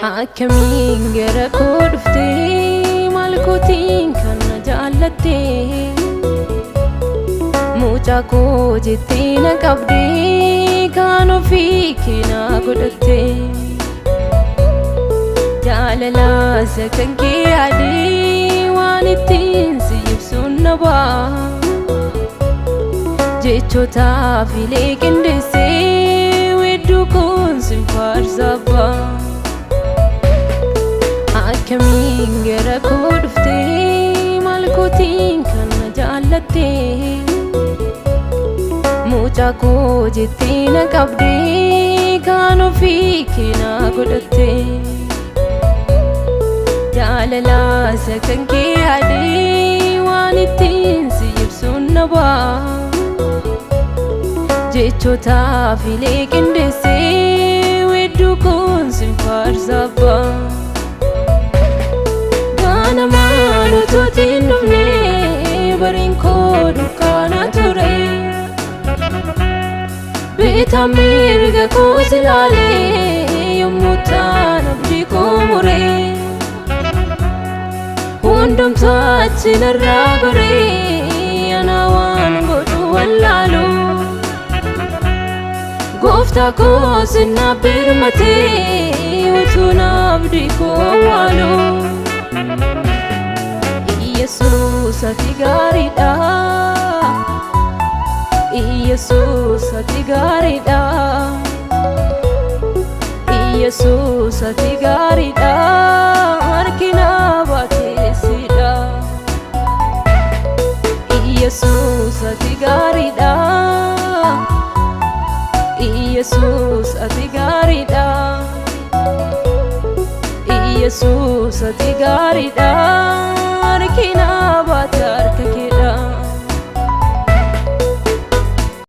akkamiin gara koo dhuftee maal gootiin kana jaallattee mucaa koo jettee na qabdee kan ofii kee na godhattee jaalala isa kan kee yaadee waan ittiin si ibsuun na ba'a jechoota filee qindeessee wedduu kun sin faarsaa ba'a akkamiin gara koo dhuftee maal gootiin kana jaallattee mucaa koo jettee na qabdee kan ofii kee na godhattee jaalala isa kan kee yaadee waan ittiin si ibsuun na ba'a jechoota filee qindeessee wedduu kun sin faarsaa ba'a ganamaan utuutiin dhufnee bariin koo dukkaana ture bitaa mirga koos ilaalee yommuu ta'an abdii koo muree hundumtuu achi narraa goree ana waan godhu wallaalu gooftaa koo sinna birmatee utuu na abdii koo waalu Yesuus ati gaariidha Yesuus ati gaariidha Yesuus ati gaariidha harki na baateessidha Yesuus ati gaariidha Yesuus ati gaariidha Yesuus ati gaariidha